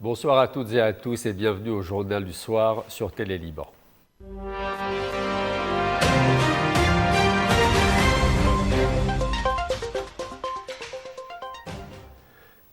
Bonsoir à toutes et à tous et bienvenue au Journal du Soir sur Télé Liban.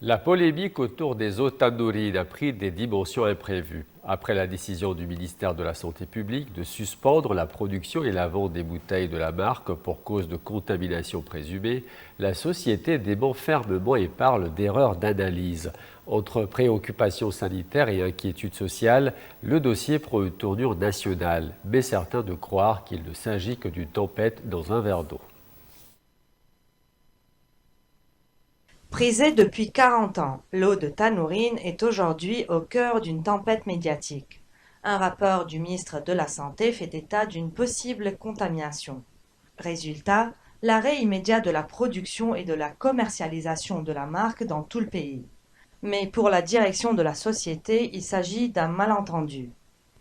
La polémique autour des eaux tanourines a pris des dimensions imprévues. Après la décision du ministère de la Santé publique de suspendre la production et la vente des bouteilles de la marque pour cause de contamination présumée, la société dément fermement et parle d'erreur d'analyse. Entre préoccupations sanitaires et inquiétudes sociales, le dossier prend une tournure nationale, mais certains de croire qu'il ne s'agit que d'une tempête dans un verre d'eau. Prisée depuis 40 ans, l'eau de Tanourine est aujourd'hui au cœur d'une tempête médiatique. Un rapport du ministre de la Santé fait état d'une possible contamination. Résultat, l'arrêt immédiat de la production et de la commercialisation de la marque dans tout le pays. Mais pour la direction de la société, il s'agit d'un malentendu.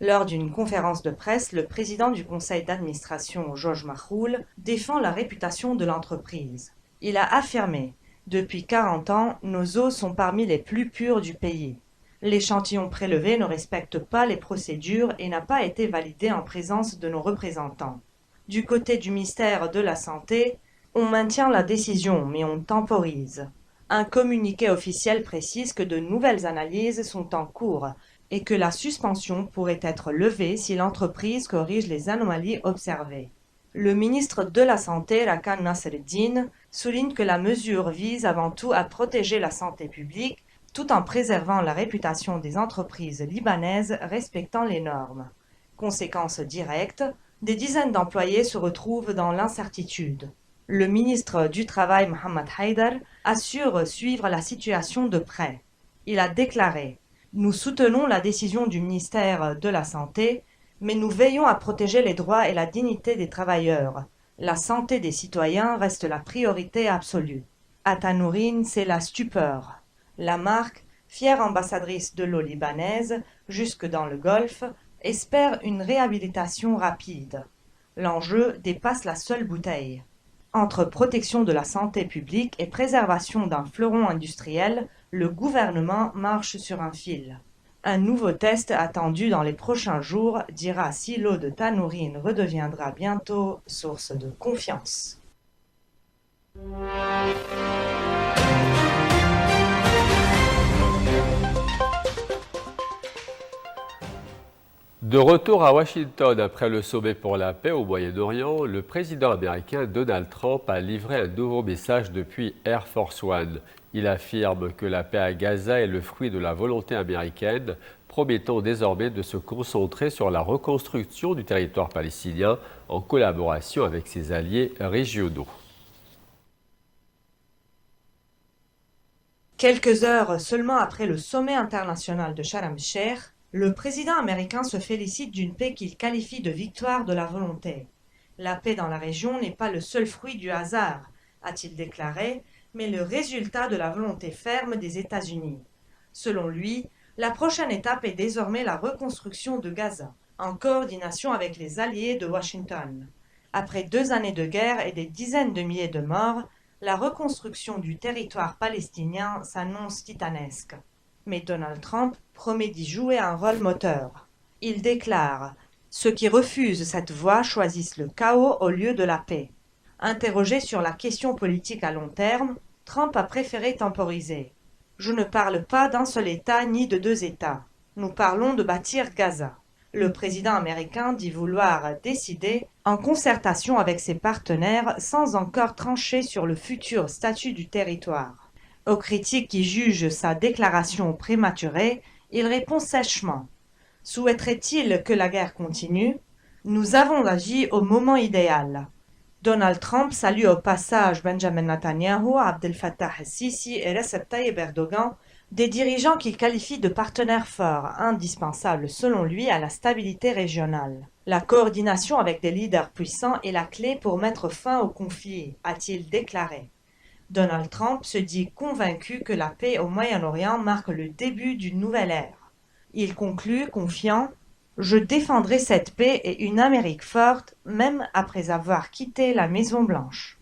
Lors d'une conférence de presse, le président du conseil d'administration, Georges Mahoul, défend la réputation de l'entreprise. Il a affirmé: depuis 40 ans, nos eaux sont parmi les plus pures du pays. L'échantillon prélevé ne respecte pas les procédures et n'a pas été validé en présence de nos représentants. Du côté du ministère de la Santé, on maintient la décision, mais on temporise. Un communiqué officiel précise que de nouvelles analyses sont en cours et que la suspension pourrait être levée si l'entreprise corrige les anomalies observées. Le ministre de la Santé, Rakan Nasreddine, souligne que la mesure vise avant tout à protéger la santé publique tout en préservant la réputation des entreprises libanaises respectant les normes. Conséquence directe, des dizaines d'employés se retrouvent dans l'incertitude. Le ministre du Travail, Mohamed Haïdar, assure suivre la situation de près. Il a déclaré: nous soutenons la décision du ministère de la Santé, mais nous veillons à protéger les droits et la dignité des travailleurs. La santé des citoyens reste la priorité absolue. À Tanourine, c'est la stupeur. La marque, fière ambassadrice de l'eau libanaise, jusque dans le Golfe, espère une réhabilitation rapide. L'enjeu dépasse la seule bouteille. Entre protection de la santé publique et préservation d'un fleuron industriel, le gouvernement marche sur un fil. Un nouveau test attendu dans les prochains jours dira si l'eau de Tanourine redeviendra bientôt source de confiance. De retour à Washington après le sommet pour la paix au Moyen-Orient, le président américain Donald Trump a livré un nouveau message depuis Air Force One. Il affirme que la paix à Gaza est le fruit de la volonté américaine, promettant désormais de se concentrer sur la reconstruction du territoire palestinien en collaboration avec ses alliés régionaux. Quelques heures seulement après le sommet international de Sharm el-Sheikh, le président américain se félicite d'une paix qu'il qualifie de victoire de la volonté. La paix dans la région n'est pas le seul fruit du hasard, a-t-il déclaré, mais le résultat de la volonté ferme des États-Unis. Selon lui, la prochaine étape est désormais la reconstruction de Gaza, en coordination avec les alliés de Washington. Après 2 années de guerre et des dizaines de milliers de morts, la reconstruction du territoire palestinien s'annonce titanesque. Mais Donald Trump promet d'y jouer un rôle moteur. Il déclare: ceux qui refusent cette voie choisissent le chaos au lieu de la paix. Interrogé sur la question politique à long terme, Trump a préféré temporiser. Je ne parle pas d'un seul État ni de 2 États. Nous parlons de bâtir Gaza. Le président américain dit vouloir décider en concertation avec ses partenaires sans encore trancher sur le futur statut du territoire. Aux critiques qui jugent sa déclaration prématurée, il répond sèchement. Souhaiterait-il que la guerre continue? Nous avons agi au moment idéal. Donald Trump salue au passage Benjamin Netanyahu, Abdel Fattah el-Sisi et Recep Tayyip Erdogan, des dirigeants qu'il qualifie de partenaires forts, indispensables selon lui à la stabilité régionale. La coordination avec des leaders puissants est la clé pour mettre fin au conflit, a-t-il déclaré. Donald Trump se dit convaincu que la paix au Moyen-Orient marque le début d'une nouvelle ère. Il conclut confiant: je défendrai cette paix et une Amérique forte, même après avoir quitté la Maison-Blanche.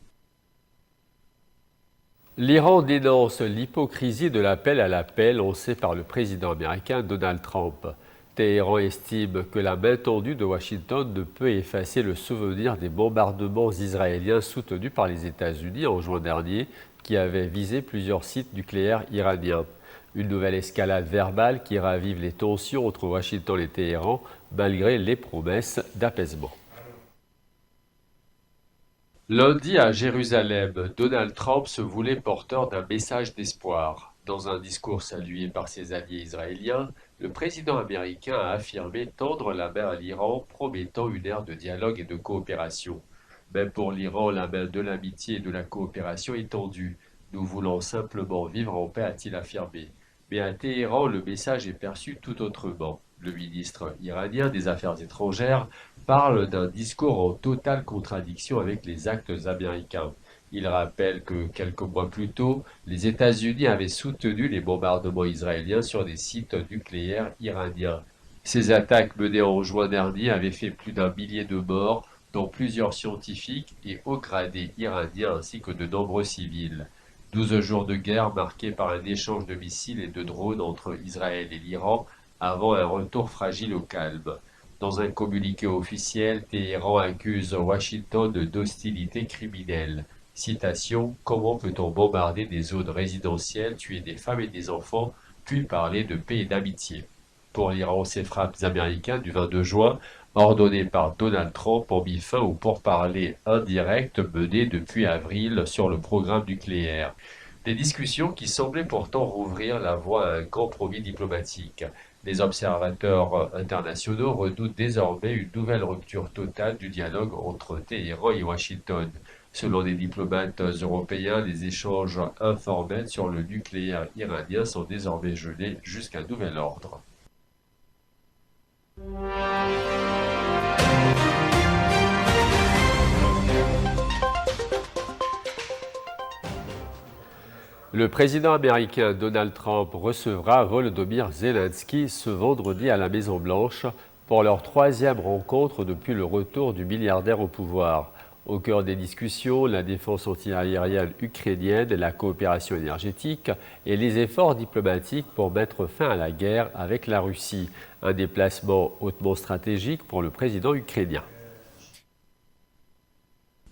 L'Iran dénonce l'hypocrisie de l'appel à la paix lancé par le président américain Donald Trump. Téhéran estime que la main tendue de Washington ne peut effacer le souvenir des bombardements israéliens soutenus par les États-Unis en juin dernier, qui avaient visé plusieurs sites nucléaires iraniens. Une nouvelle escalade verbale qui ravive les tensions entre Washington et Téhéran, malgré les promesses d'apaisement. Lundi à Jérusalem, Donald Trump se voulait porteur d'un message d'espoir. Dans un discours salué par ses alliés israéliens, le président américain a affirmé tendre la main à l'Iran, promettant une ère de dialogue et de coopération. Même pour l'Iran, la main de l'amitié et de la coopération est tendue. Nous voulons simplement vivre en paix, a-t-il affirmé. Mais à Téhéran, le message est perçu tout autrement. Le ministre iranien des Affaires étrangères parle d'un discours en totale contradiction avec les actes américains. Il rappelle que quelques mois plus tôt, les États-Unis avaient soutenu les bombardements israéliens sur des sites nucléaires iraniens. Ces attaques menées en juin dernier avaient fait plus d'1 millier de morts, dont plusieurs scientifiques et hauts gradés iraniens ainsi que de nombreux civils. 12 jours de guerre marqués par un échange de missiles et de drones entre Israël et l'Iran avant un retour fragile au calme. Dans un communiqué officiel, Téhéran accuse Washington d'hostilité criminelle. Citation: comment peut-on bombarder des zones résidentielles, tuer des femmes et des enfants, puis parler de paix et d'amitié? Pour l'Iran, ces frappes américaines du 22 juin, ordonnées par Donald Trump, ont mis fin aux pourparlers indirects menés depuis avril sur le programme nucléaire. Des discussions qui semblaient pourtant rouvrir la voie à un compromis diplomatique. Les observateurs internationaux redoutent désormais une nouvelle rupture totale du dialogue entre Téhéran et Washington. Selon des diplomates européens, les échanges informels sur le nucléaire iranien sont désormais gelés jusqu'à nouvel ordre. Le président américain Donald Trump recevra Volodymyr Zelensky ce vendredi à la Maison-Blanche pour leur troisième rencontre depuis le retour du milliardaire au pouvoir. Au cœur des discussions, la défense antiaérienne ukrainienne, la coopération énergétique et les efforts diplomatiques pour mettre fin à la guerre avec la Russie. Un déplacement hautement stratégique pour le président ukrainien.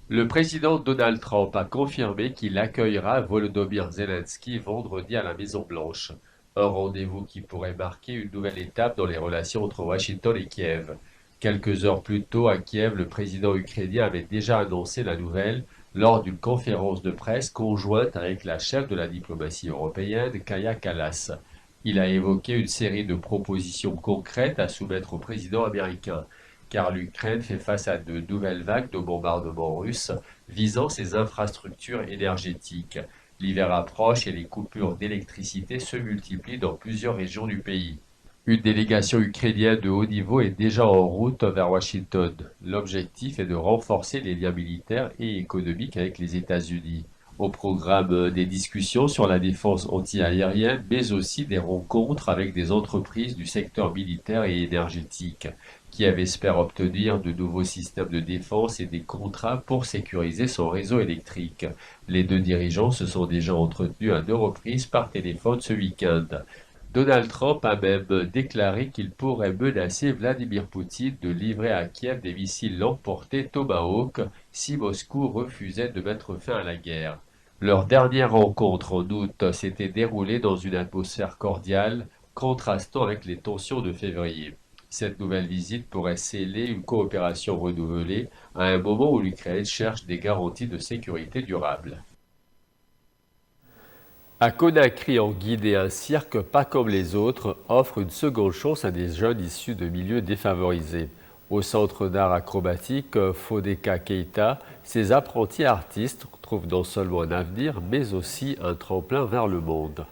Le président Donald Trump a confirmé qu'il accueillera Volodymyr Zelensky vendredi à la Maison-Blanche. Un rendez-vous qui pourrait marquer une nouvelle étape dans les relations entre Washington et Kiev. Quelques heures plus tôt, à Kiev, le président ukrainien avait déjà annoncé la nouvelle lors d'une conférence de presse conjointe avec la chef de la diplomatie européenne, Kaja Kallas. Il a évoqué une série de propositions concrètes à soumettre au président américain, car l'Ukraine fait face à de nouvelles vagues de bombardements russes visant ses infrastructures énergétiques. L'hiver approche et les coupures d'électricité se multiplient dans plusieurs régions du pays. Une délégation ukrainienne de haut niveau est déjà en route vers Washington. L'objectif est de renforcer les liens militaires et économiques avec les États-Unis. Au programme des discussions sur la défense anti-aérienne, mais aussi des rencontres avec des entreprises du secteur militaire et énergétique. Kiev espère obtenir de nouveaux systèmes de défense et des contrats pour sécuriser son réseau électrique. Les deux dirigeants se sont déjà entretenus à 2 reprises par téléphone ce week-end. Donald Trump a même déclaré qu'il pourrait menacer Vladimir Poutine de livrer à Kiev des missiles longue portée Tomahawk si Moscou refusait de mettre fin à la guerre. Leur dernière rencontre en août s'était déroulée dans une atmosphère cordiale, contrastant avec les tensions de février. Cette nouvelle visite pourrait sceller une coopération renouvelée à un moment où l'Ukraine cherche des garanties de sécurité durable. À Conakry, en Guinée, un cirque pas comme les autres offre une seconde chance à des jeunes issus de milieux défavorisés. Au centre d'art acrobatique Fodeka Keita, ces apprentis artistes trouvent non seulement un avenir, mais aussi un tremplin vers le monde.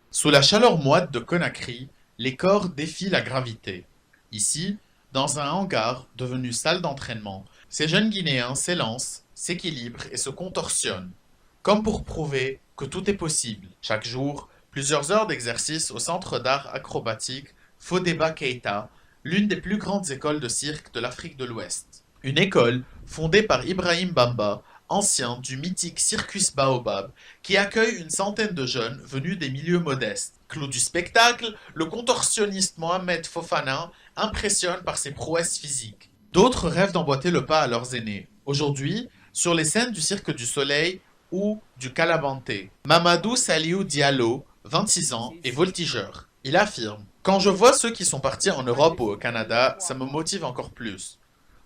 Sous la chaleur moite de Conakry, les corps défient la gravité. Ici, dans un hangar devenu salle d'entraînement, ces jeunes Guinéens s'élancent, s'équilibrent et se contorsionnent, comme pour prouver que tout est possible. Chaque jour, plusieurs heures d'exercice au centre d'art acrobatique Fodeba Keita, l'une des plus grandes écoles de cirque de l'Afrique de l'Ouest. Une école fondée par Ibrahim Bamba ancien du mythique Circus Baobab, qui accueille une centaine de jeunes venus des milieux modestes. Clou du spectacle, le contorsionniste Mohamed Fofana impressionne par ses prouesses physiques. D'autres rêvent d'emboîter le pas à leurs aînés. Aujourd'hui, sur les scènes du Cirque du Soleil ou du Calabanté, Mamadou Saliou Diallo, 26 ans, est voltigeur. Il affirme: quand je vois ceux qui sont partis en Europe ou au Canada, ça me motive encore plus.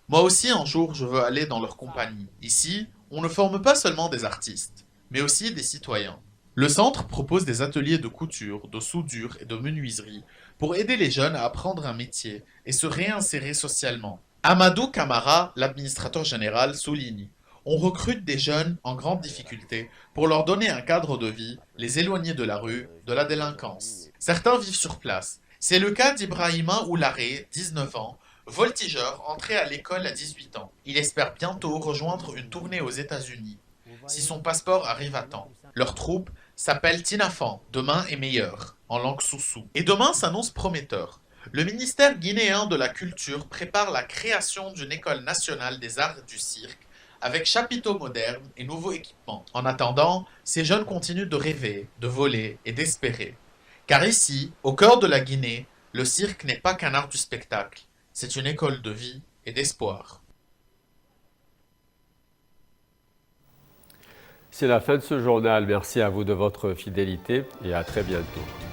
Moi aussi, un jour, je veux aller dans leur compagnie. Ici, on ne forme pas seulement des artistes, mais aussi des citoyens. Le centre propose des ateliers de couture, de soudure et de menuiserie pour aider les jeunes à apprendre un métier et se réinsérer socialement. Amadou Camara, l'administrateur général, souligne: on recrute des jeunes en grande difficulté pour leur donner un cadre de vie, les éloigner de la rue, de la délinquance. Certains vivent sur place. C'est le cas d'Ibrahima Oularé, 19 ans, voltigeur entré à l'école à 18 ans. Il espère bientôt rejoindre une tournée aux États-Unis, si son passeport arrive à temps. Leur troupe s'appelle Tinafan, demain est meilleur, en langue soussou. Et demain s'annonce prometteur. Le ministère guinéen de la Culture prépare la création d'une école nationale des arts et du cirque, avec chapiteaux modernes et nouveaux équipements. En attendant, ces jeunes continuent de rêver, de voler et d'espérer. Car ici, au cœur de la Guinée, le cirque n'est pas qu'un art du spectacle, c'est une école de vie et d'espoir. C'est la fin de ce journal. Merci à vous de votre fidélité et à très bientôt.